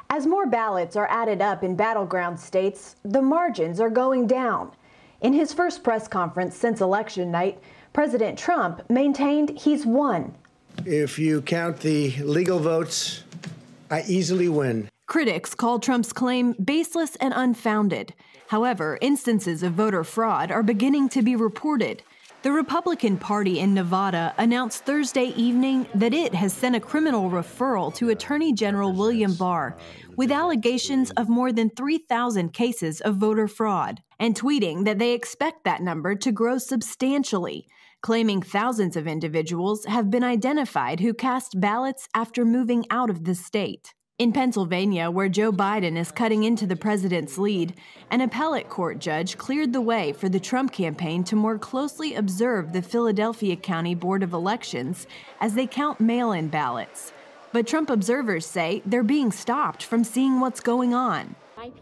As more ballots are added up in battleground states, the margins are going down. In his first press conference since election night, President Trump maintained he's won. If you count the legal votes, I easily win. Critics call Trump's claim baseless and unfounded. However, instances of voter fraud are beginning to be reported. The Republican Party in Nevada announced Thursday evening that it has sent a criminal referral to Attorney General William Barr with allegations of more than 3,000 cases of voter fraud, and tweeting that they expect that number to grow substantially, claiming thousands of individuals have been identified who cast ballots after moving out of the state. In Pennsylvania, where Joe Biden is cutting into the president's lead, an appellate court judge cleared the way for the Trump campaign to more closely observe the Philadelphia County Board of Elections as they count mail-in ballots. But Trump observers say they're being stopped from seeing what's going on.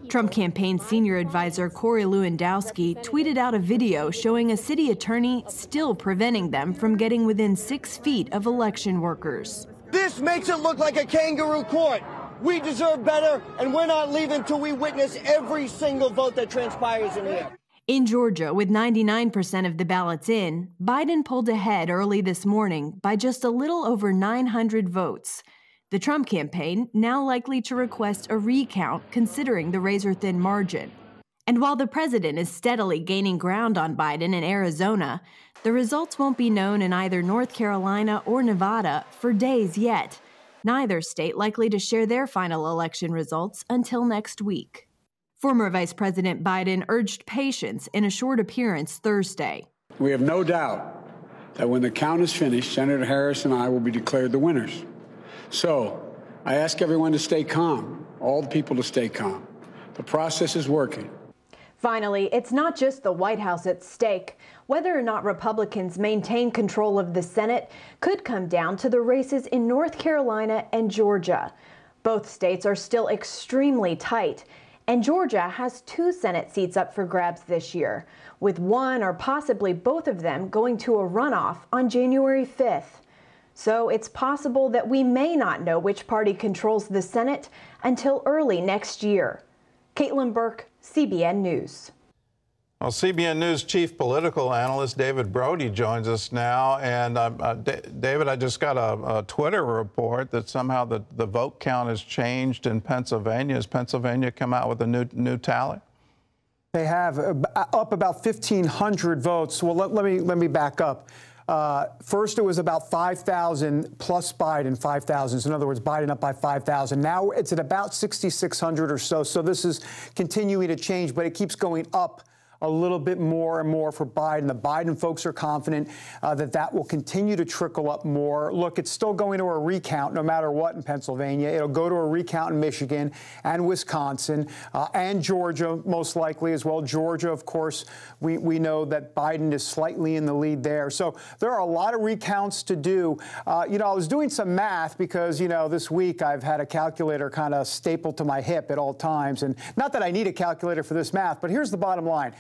Trump campaign senior advisor Corey Lewandowski tweeted out a video showing a city attorney still preventing them from getting within 6 feet of election workers. This makes it look like a kangaroo court. We deserve better, and we're not leaving till we witness every single vote that transpires in here. In Georgia, with 99% of the ballots in, Biden pulled ahead early this morning by just a little over 900 votes. The Trump campaign now likely to request a recount considering the razor-thin margin. And while the president is steadily gaining ground on Biden in Arizona, the results won't be known in either North Carolina or Nevada for days yet. Neither state likely to share their final election results until next week. Former Vice President Biden urged patience in a short appearance Thursday. We have no doubt that when the count is finished, Senator Harris and I will be declared the winners. So I ask everyone to stay calm, all the people to stay calm. The process is working. Finally, it's not just the White House at stake. Whether or not Republicans maintain control of the Senate could come down to the races in North Carolina and Georgia. Both states are still extremely tight, and Georgia has 2 Senate seats up for grabs this year, with one or possibly both of them going to a runoff on January 5th. So it's possible that we may not know which party controls the Senate until early next year. Caitlin Burke, CBN News. Well, CBN News chief political analyst David Brody joins us now. And David, I just got a Twitter report that somehow the vote count has changed in Pennsylvania. Has Pennsylvania come out with a new tally? They have up about 1,500 votes. Well, let me back up. First, it was about 5,000 plus Biden, 5,000. So in other words, Biden up by 5,000. Now it's at about 6,600 or so. So this is continuing to change, but it keeps going up a little bit more and more for Biden. The Biden folks are confident that will continue to trickle up more. Look, it's still going to a recount no matter what in Pennsylvania. It'll go to a recount in Michigan and Wisconsin and Georgia, most likely as well. Georgia, of course, we know that Biden is slightly in the lead there. So there are a lot of recounts to do. I was doing some math because, this week I've had a calculator kind of stapled to my hip at all times. And not that I need a calculator for this math, but here's the bottom line.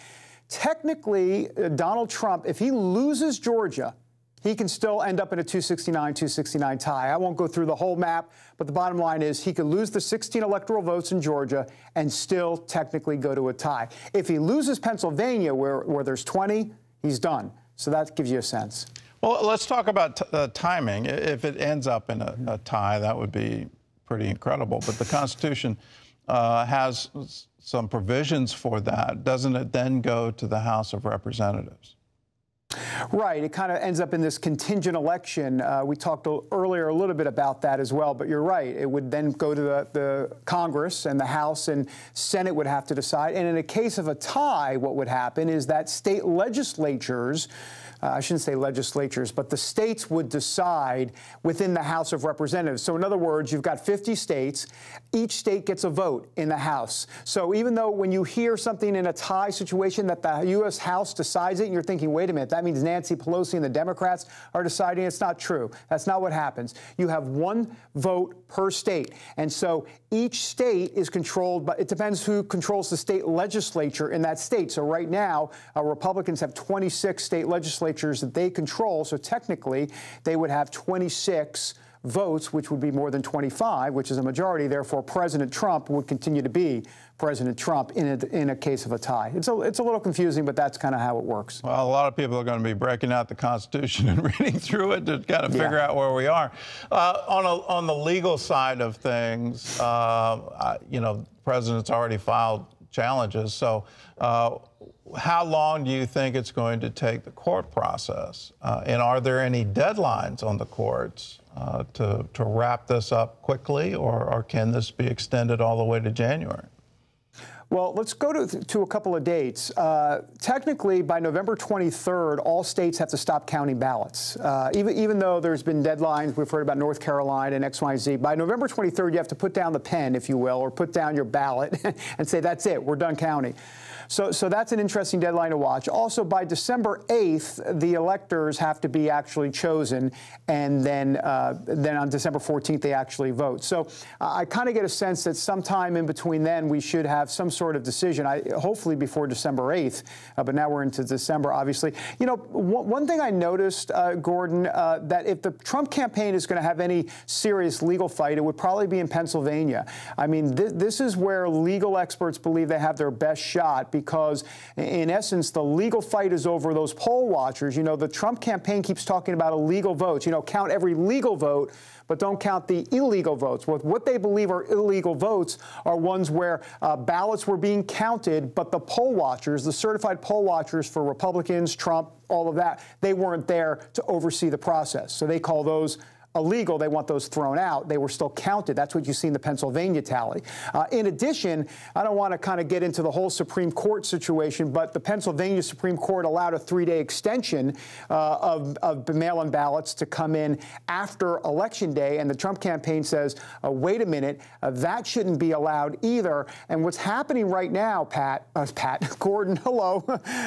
Technically, Donald Trump, if he loses Georgia, he can still end up in a 269 tie. I won't go through the whole map, but the bottom line is he could lose the 16 electoral votes in Georgia and still technically go to a tie. If he loses Pennsylvania, where there's 20, he's done. So that gives you a sense. Well, let's talk about timing. If it ends up in a tie, that would be pretty incredible. But the Constitution has some provisions for that. Doesn't it then go to the House of Representatives? Right. It kind of ends up in this contingent election. We talked earlier a little bit about that as well, but you're right. It would then go to the Congress, and the House and Senate would have to decide. And in a case of a tie, what would happen is that state legislatures, I shouldn't say legislatures, but the states would decide within the House of Representatives. So in other words, you've got 50 states. Each state gets a vote in the House. So even though when you hear something in a tie situation that the U.S. House decides it, and you're thinking, wait a minute, that means Nancy Pelosi and the Democrats are deciding, it's not true. That's not what happens. You have one vote per state. And so each state is controlled, but it depends who controls the state legislature in that state. So right now, Republicans have 26 state legislatures that they control. So technically, they would have 26 votes, which would be more than 25, which is a majority. Therefore, President Trump would continue to be President Trump in a case of a tie. It's a little confusing, but that's kind of how it works. Well, a lot of people are going to be breaking out the Constitution and reading through it to kind of figure out where we are. On the legal side of things, you know, the president's already filed challenges. So how long do you think it's going to take the court process? And are there any deadlines on the courts to wrap this up quickly, or can this be extended all the way to January? Well, let's go to a couple of dates. Technically, by November 23rd, all states have to stop counting ballots. Even though there's been deadlines, we've heard about North Carolina and X, Y, Z. By November 23rd, you have to put down the pen, if you will, or put down your ballot and say, that's it, we're done counting. So that's an interesting deadline to watch. Also, by December 8th, the electors have to be actually chosen, and then on December 14th, they actually vote. So I kind of get a sense that sometime in between then, we should have some sort of decision, hopefully before December 8th, but now we're into December, obviously. You know, one thing I noticed, Gordon, that if the Trump campaign is going to have any serious legal fight, it would probably be in Pennsylvania. I mean, this is where legal experts believe they have their best shot, because in essence, the legal fight is over those poll watchers. You know, the Trump campaign keeps talking about illegal votes. You know, count every legal vote, but don't count the illegal votes. What they believe are illegal votes are ones where ballots were being counted, but the poll watchers, the certified poll watchers for Republicans, Trump, all of that, they weren't there to oversee the process. So they call those illegal. They want those thrown out. They were still counted. That's what you see in the Pennsylvania tally. In addition, I don't want to kind of get into the whole Supreme Court situation, but the Pennsylvania Supreme Court allowed a 3-day extension of mail-in ballots to come in after Election Day, and the Trump campaign says, wait a minute, that shouldn't be allowed either. And what's happening right now, Gordon, hello.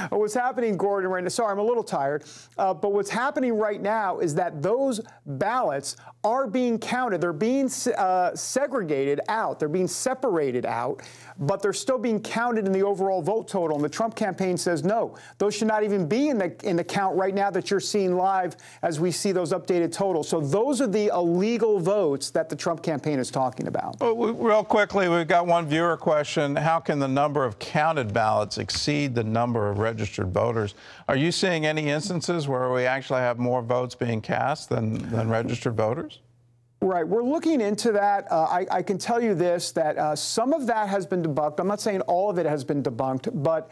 What's happening, Gordon, right now, sorry, I'm a little tired, but what's happening right now is that those ballots are being counted. They're being segregated out. They're being separated out, but they're still being counted in the overall vote total. And the Trump campaign says, no, those should not even be in the count right now that you're seeing live as we see those updated totals. So those are the illegal votes that the Trump campaign is talking about. Well, real quickly, we've got one viewer question. How can the number of counted ballots exceed the number of registered voters? Are you seeing any instances where we actually have more votes being cast than registered voters? Right. We're looking into that. I can tell you this, that some of that has been debunked. I'm not saying all of it has been debunked, but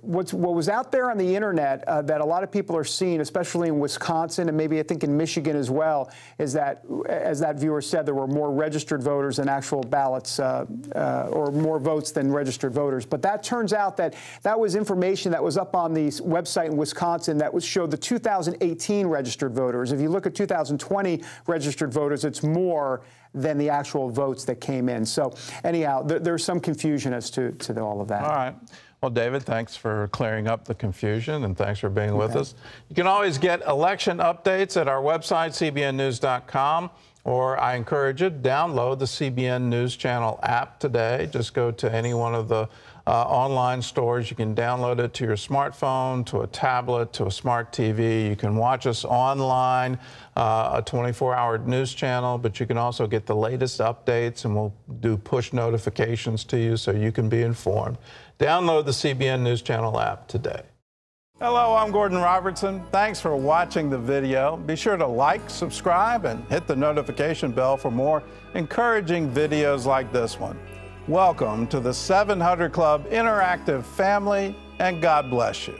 what was out there on the internet that a lot of people are seeing, especially in Wisconsin and maybe I think in Michigan as well, is that, as that viewer said, there were more registered voters than actual ballots or more votes than registered voters. But that turns out that was information that was up on the website in Wisconsin that showed the 2018 registered voters. If you look at 2020 registered voters, it's more than the actual votes that came in. So anyhow, there's some confusion as to all of that. All right. Well, David, thanks for clearing up the confusion, and thanks for being with us. You can always get election updates at our website, cbnnews.com, or I encourage you, download the CBN News Channel app today. Just go to any one of the online stores. You can download it to your smartphone, to a tablet, to a smart TV. You can watch us online, a 24-hour news channel, but you can also get the latest updates, and we'll do push notifications to you so you can be informed. Download the CBN News Channel app today. Hello, I'm Gordon Robertson. Thanks for watching the video. Be sure to like, subscribe, and hit the notification bell for more encouraging videos like this one. Welcome to the 700 Club Interactive family, and God bless you.